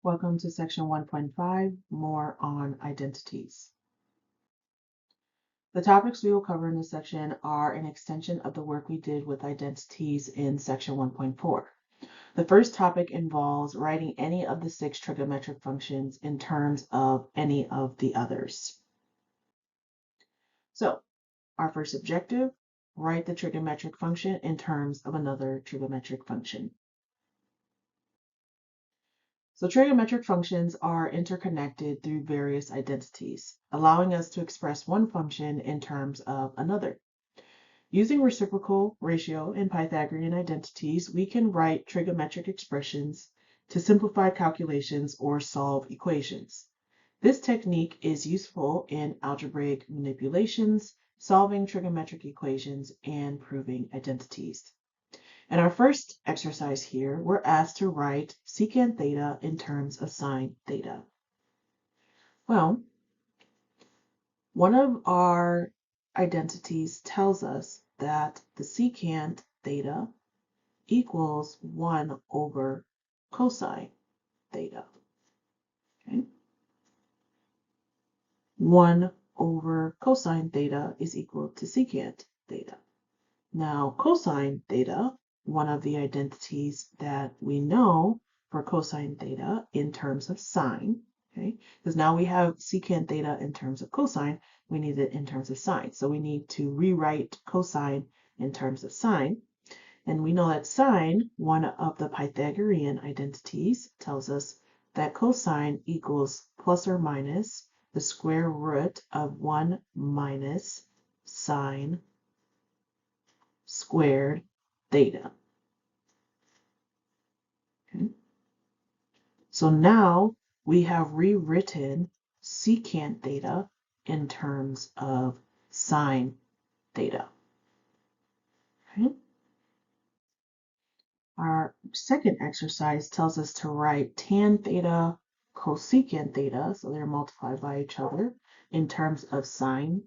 Welcome to section 1.5, more on identities. The topics we will cover in this section are an extension of the work we did with identities in section 1.4. The first topic involves writing any of the 6 trigonometric functions in terms of any of the others. So, our first objective, write the trigonometric function in terms of another trigonometric function. So trigonometric functions are interconnected through various identities, allowing us to express one function in terms of another. Using reciprocal, ratio, and Pythagorean identities, we can write trigonometric expressions to simplify calculations or solve equations. This technique is useful in algebraic manipulations, solving trigonometric equations, and proving identities. In our first exercise here, we're asked to write secant theta in terms of sine theta. Well, one of our identities tells us that the secant theta equals 1 over cosine theta. Okay? 1 over cosine theta is equal to secant theta. Now, cosine theta, one of the identities that we know for cosine theta in terms of sine, okay? Because now we have secant theta in terms of cosine, we need it in terms of sine. So we need to rewrite cosine in terms of sine. And we know that sine, one of the Pythagorean identities, tells us that cosine equals plus or minus the square root of 1 minus sine squared theta. Okay. So now we have rewritten secant theta in terms of sine theta. Okay. Our second exercise tells us to write tan theta cosecant theta, so they're multiplied by each other, in terms of sine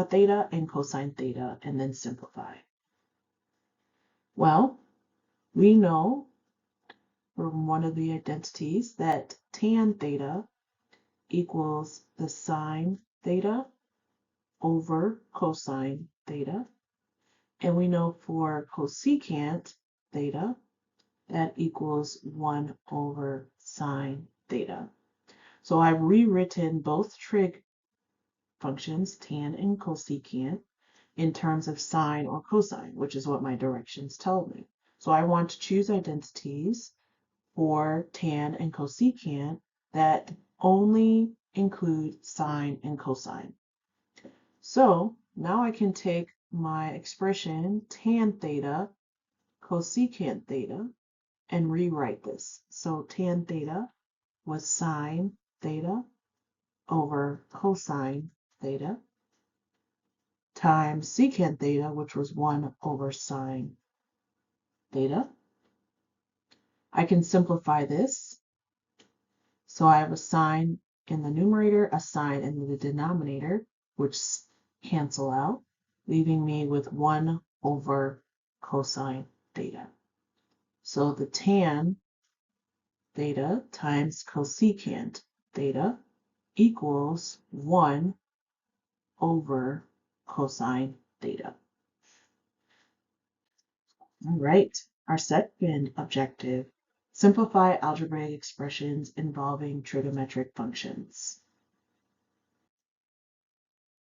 theta and cosine theta, and then simplify. Well, we know from one of the identities that tan theta equals the sine theta over cosine theta. And we know for cosecant theta, that equals 1 over sine theta. So I've rewritten both trig functions, tan and cosecant, in terms of sine or cosine, which is what my directions tell me. So I want to choose identities for tan and cosecant that only include sine and cosine. So now I can take my expression tan theta cosecant theta and rewrite this. So tan theta was sine theta over cosine theta times secant theta, which was 1 over sine theta. I can simplify this. So I have a sine in the numerator, a sine in the denominator, which cancel out, leaving me with 1 over cosine theta. So the tan theta times cosecant theta equals 1 over cosine theta. All right, our second objective, simplify algebraic expressions involving trigonometric functions.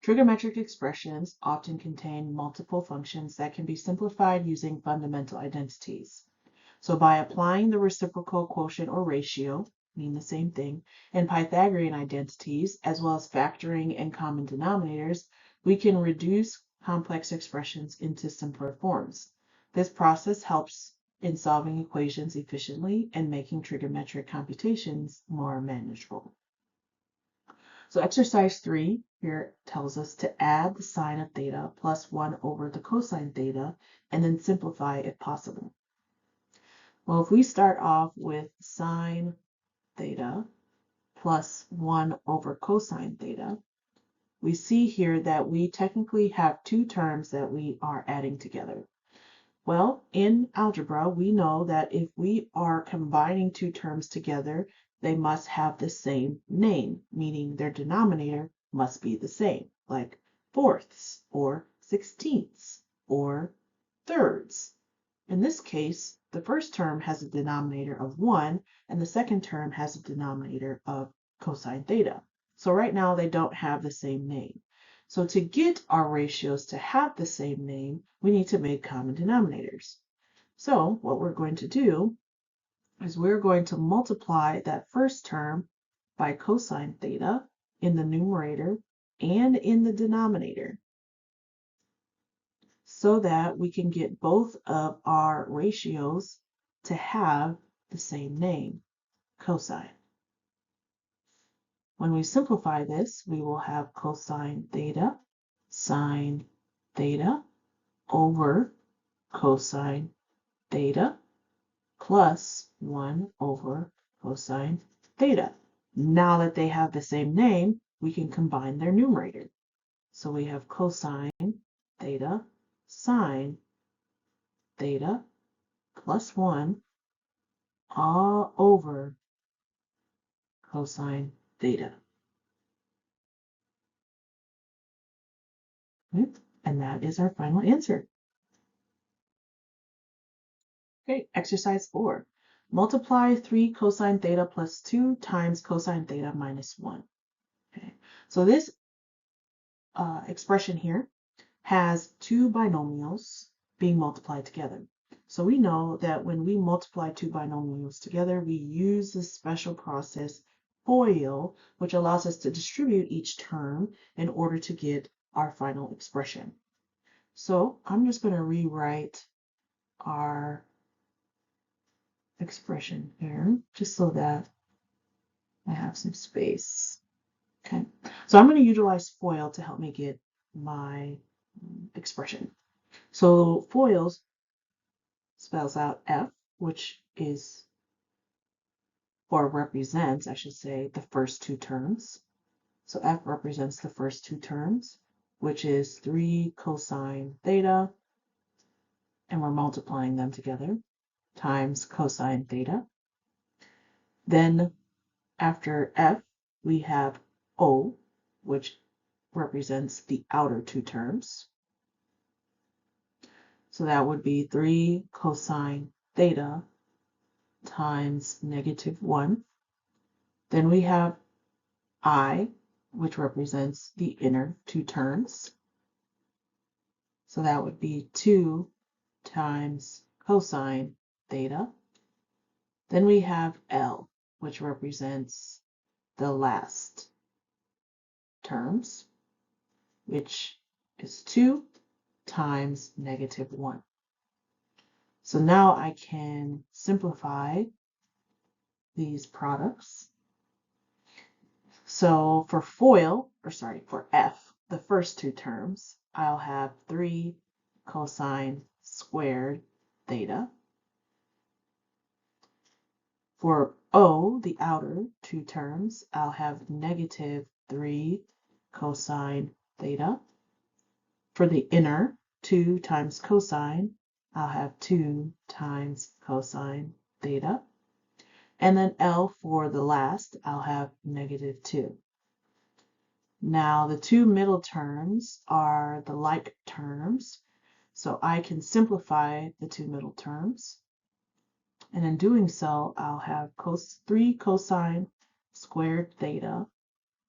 Trigonometric expressions often contain multiple functions that can be simplified using fundamental identities. So by applying the reciprocal quotient or ratio, mean the same thing, and Pythagorean identities, as well as factoring and common denominators, we can reduce complex expressions into simpler forms. This process helps in solving equations efficiently and making trigonometric computations more manageable. So exercise 3 here tells us to add the sine of theta plus 1 over the cosine theta and then simplify if possible. Well, if we start off with sine theta plus 1 over cosine theta, we see here that we technically have two terms that we are adding together. Well, in algebra, we know that if we are combining two terms together, they must have the same name, meaning their denominator must be the same, like fourths or sixteenths or thirds. In this case, the first term has a denominator of 1, and the second term has a denominator of cosine theta. So right now they don't have the same name. So to get our ratios to have the same name, we need to make common denominators. So what we're going to do is we're going to multiply that first term by cosine theta in the numerator and in the denominator, so that we can get both of our ratios to have the same name, cosine. When we simplify this, we will have cosine theta sine theta over cosine theta plus 1 over cosine theta. Now that they have the same name, we can combine their numerator. So we have cosine theta sine theta plus 1 all over cosine theta. And that is our final answer. Okay, exercise 4. Multiply 3 cosine theta plus 2 times cosine theta minus 1. Okay, so this expression here has two binomials being multiplied together. So we know that when we multiply two binomials together, we use this special process FOIL, which allows us to distribute each term in order to get our final expression. So I'm just going to rewrite our expression here, just so that I have some space. Okay, so I'm going to utilize FOIL to help me get my expression. So FOIL spells out F, which is, or represents, I should say, the first two terms. So F represents the first two terms, which is 3 cosine theta, and we're multiplying them together, times cosine theta. Then after F, we have O, which represents the outer two terms. So that would be 3 cosine theta times -1. Then we have I, which represents the inner two terms. So that would be 2 times cosine theta. Then we have L, which represents the last terms, which is 2 times -1. So now I can simplify these products. So for for F, the first two terms, I'll have 3 cosine squared theta. For O, the outer two terms, I'll have -3 cosine theta. For the inner, 2 times cosine, I'll have 2 times cosine theta. And then L for the last, I'll have -2. Now the two middle terms are the like terms, so I can simplify the two middle terms. And in doing so, I'll have 3 cosine squared theta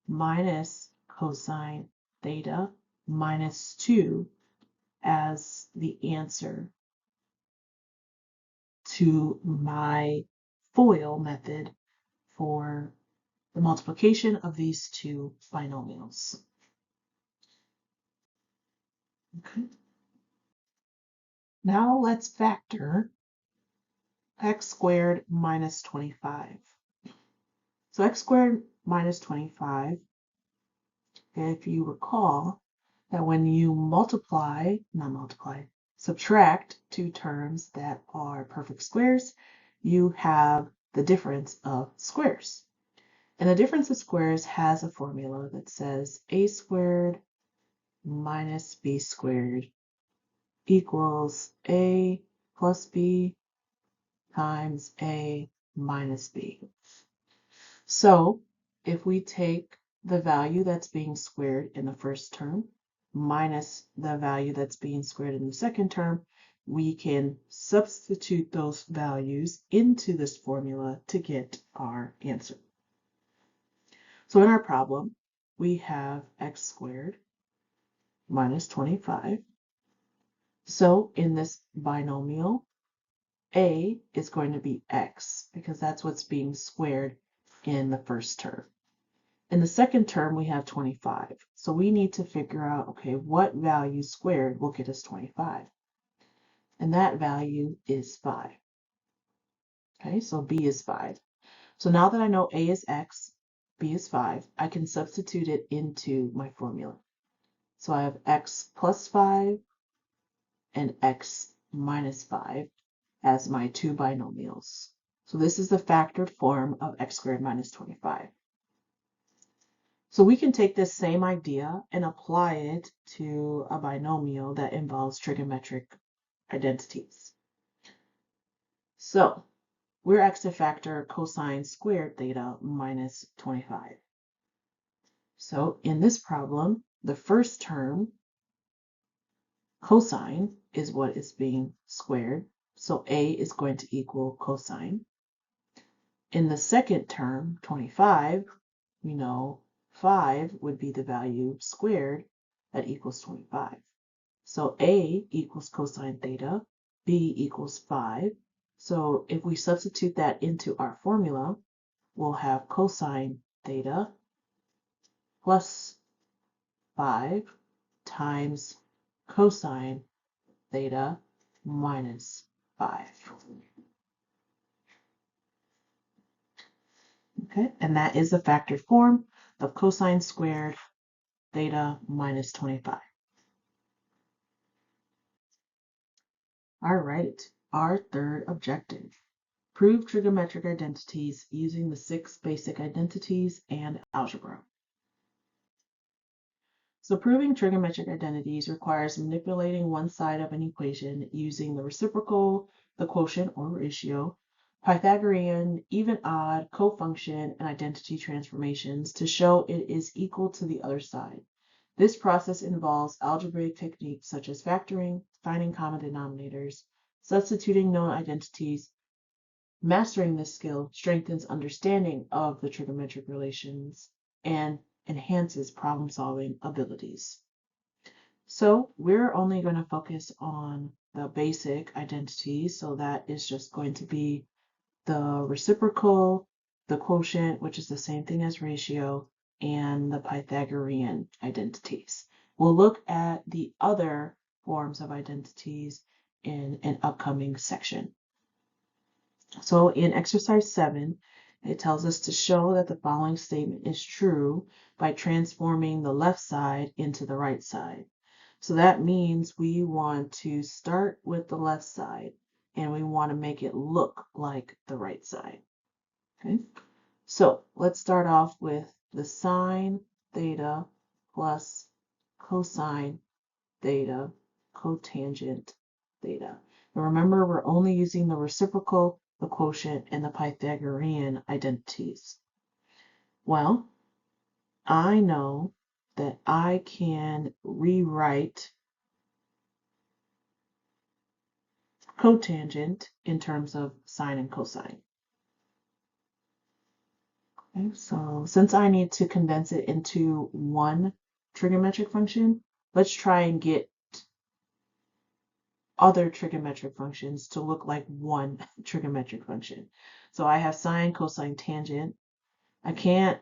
minus cosine theta minus 2 as the answer to my FOIL method for the multiplication of these two binomials. Okay. Now let's factor x squared minus 25. So x squared minus 25, if you recall that when you subtract two terms that are perfect squares, you have the difference of squares. And the difference of squares has a formula that says a squared minus b squared equals A plus B times A minus B. So if we take the value that's being squared in the first term minus the value that's being squared in the second term, we can substitute those values into this formula to get our answer. So in our problem, we have x squared minus 25. So in this binomial, A is going to be x because that's what's being squared in the first term. In the second term, we have 25. So we need to figure out, okay, what value squared will get us 25? And that value is 5. Okay, so B is 5. So now that I know A is x, B is 5, I can substitute it into my formula. So I have x plus 5 and x minus 5 as my two binomials. So this is the factored form of x squared minus 25. So we can take this same idea and apply it to a binomial that involves trigonometric identities. So we're asked to factor cosine squared theta minus 25. So in this problem, the first term, cosine, is what is being squared. So A is going to equal cosine. In the second term, 25, we know 5 would be the value squared that equals 25. So A equals cosine theta, B equals 5. So if we substitute that into our formula, we'll have cosine theta plus 5 times cosine theta minus 5. Okay, and that is the factored form of cosine squared theta minus 25. All right, our third objective. Prove trigonometric identities using the 6 basic identities and algebra. So proving trigonometric identities requires manipulating one side of an equation using the reciprocal, the quotient or ratio, Pythagorean, even odd, cofunction, and identity transformations to show it is equal to the other side. This process involves algebraic techniques such as factoring, finding common denominators, substituting known identities. Mastering this skill strengthens understanding of the trigonometric relations and enhances problem-solving abilities. So we're only going to focus on the basic identities. So that is just going to be the reciprocal, the quotient, which is the same thing as ratio, and the Pythagorean identities. We'll look at the other forms of identities in an upcoming section. So in exercise 7, it tells us to show that the following statement is true by transforming the left side into the right side. So that means we want to start with the left side and we want to make it look like the right side. Okay, so let's start off with the sine theta plus cosine theta cotangent theta. And remember, we're only using the reciprocal, the quotient, and the Pythagorean identities. Well, I know that I can rewrite cotangent in terms of sine and cosine. Okay, so since I need to condense it into one trigonometric function, let's try and get other trigonometric functions to look like one trigonometric function. So I have sine, cosine, tangent. I can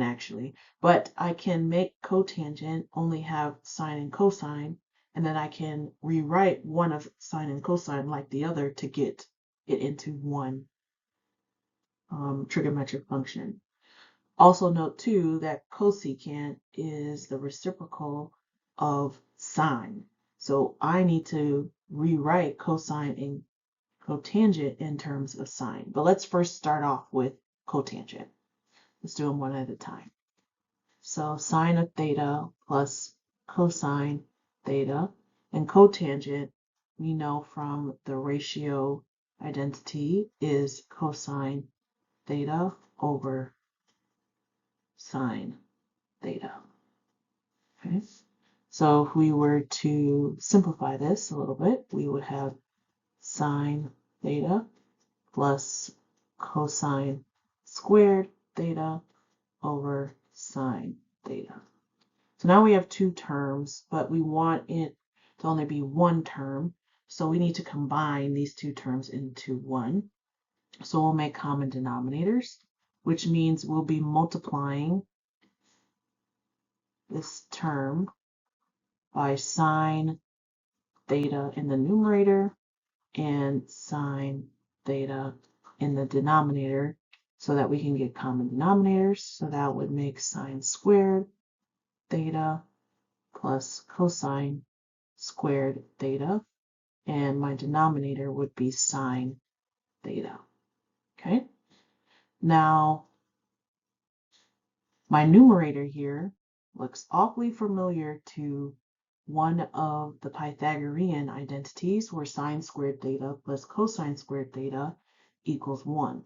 actually, but I can make cotangent only have sine and cosine, and then I can rewrite one of sine and cosine like the other to get it into one trigonometric function. Also note too that cosecant is the reciprocal of sine. So I need to rewrite cosine and cotangent in terms of sine. But let's first start off with cotangent. Let's do them one at a time. So sine of theta plus cosine theta And cotangent, we know from the ratio identity, is cosine theta over sine theta. Okay. So if we were to simplify this a little bit, we would have sine theta plus cosine squared theta over sine theta. So now we have two terms, but we want it to only be one term. So we need to combine these two terms into one. So we'll make common denominators, which means we'll be multiplying this term by sine theta in the numerator and sine theta in the denominator so that we can get common denominators. So that would make sine squared theta plus cosine squared theta, and my denominator would be sine theta. Okay, now my numerator here looks awfully familiar to one of the Pythagorean identities where sine squared theta plus cosine squared theta equals 1.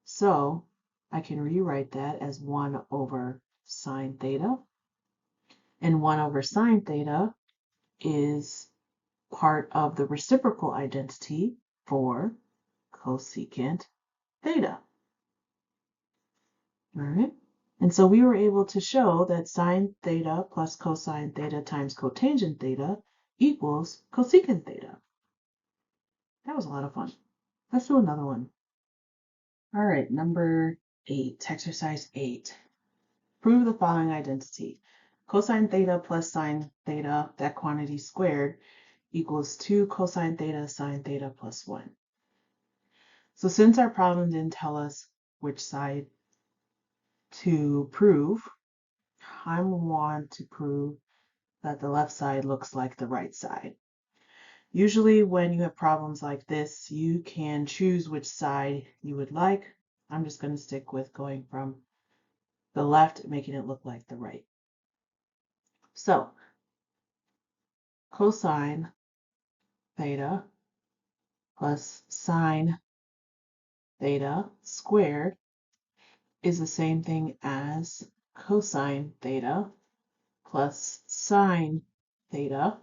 So I can rewrite that as 1 over sine theta, and 1 over sine theta is part of the reciprocal identity for cosecant theta. All right. And so we were able to show that sine theta plus cosine theta times cotangent theta equals cosecant theta. That was a lot of fun. Let's do another one. All right, number 8, exercise 8. Prove the following identity. Cosine theta plus sine theta, that quantity squared, equals 2 cosine theta sine theta plus 1. So since our problem didn't tell us which side to prove, I want to prove that the left side looks like the right side. Usually when you have problems like this, you can choose which side you would like. I'm just going to stick with going from the left, making it look like the right. So cosine theta plus sine theta squared is the same thing as cosine theta plus sine theta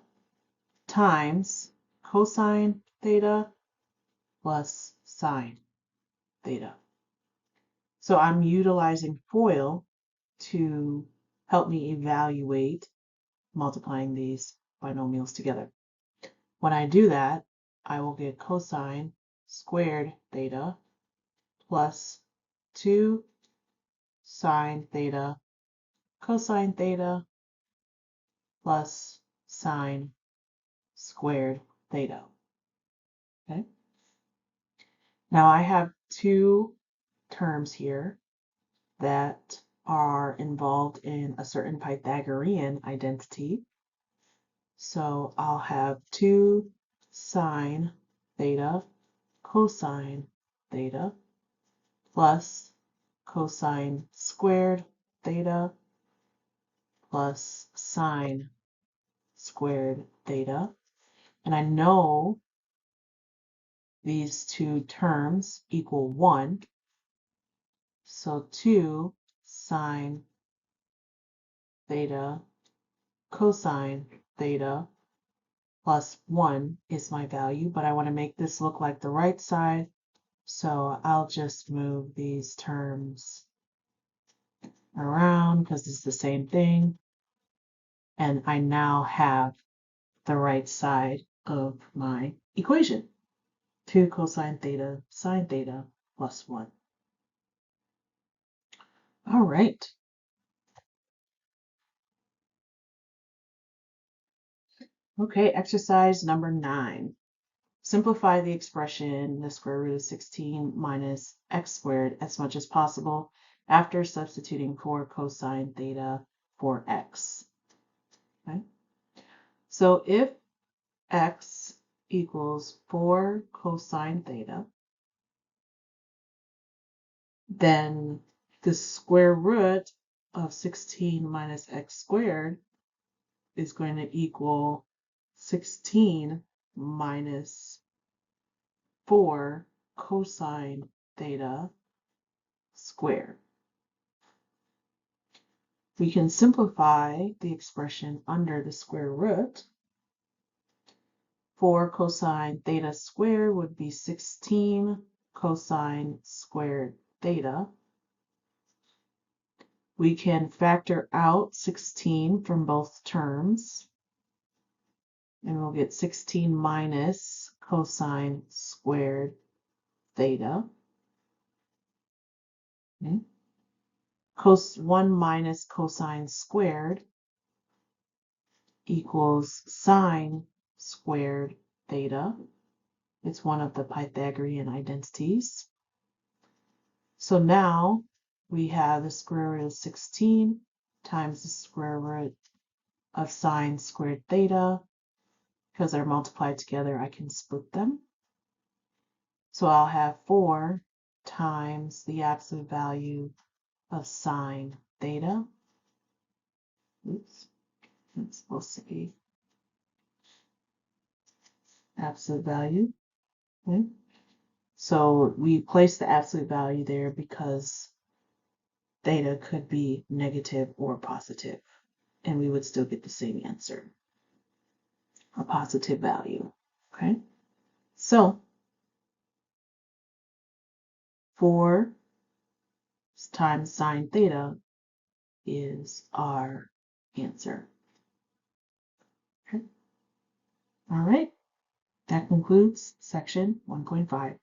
times cosine theta plus sine theta. So I'm utilizing FOIL to help me evaluate multiplying these binomials together. When I do that, I will get cosine squared theta plus 2 sine theta cosine theta plus sine squared theta. Okay. Now I have two terms here that are involved in a certain Pythagorean identity. So I'll have 2 sine theta cosine theta plus cosine squared theta plus sine squared theta. And I know these two terms equal 1. So 2 sine theta cosine theta plus 1 is my value, but I want to make this look like the right side. So I'll just move these terms around because it's the same thing. And I now have the right side of my equation. 2 cosine theta sine theta plus 1. All right. Okay, exercise number 9. Simplify the expression the square root of 16 minus x squared as much as possible after substituting for cosine theta for x. Okay. So if x equals 4 cosine theta, then the square root of 16 minus x squared is going to equal 16 minus 4 cosine theta squared. We can simplify the expression under the square root. 4 cosine theta squared would be 16 cosine squared theta. We can factor out 16 from both terms, and we'll get 16 minus cosine squared theta. Okay. 1 minus cosine squared equals sine squared theta. It's one of the Pythagorean identities. So now we have the square root of 16 times the square root of sine squared theta. Because they're multiplied together, I can split them. So I'll have 4 times the absolute value of sine theta. Oops, it's supposed to be absolute value. Okay. So we place the absolute value there because theta could be negative or positive, and we would still get the same answer, a positive value. Okay, so 4 times sine theta is our answer. Okay. All right, that concludes section 1.5.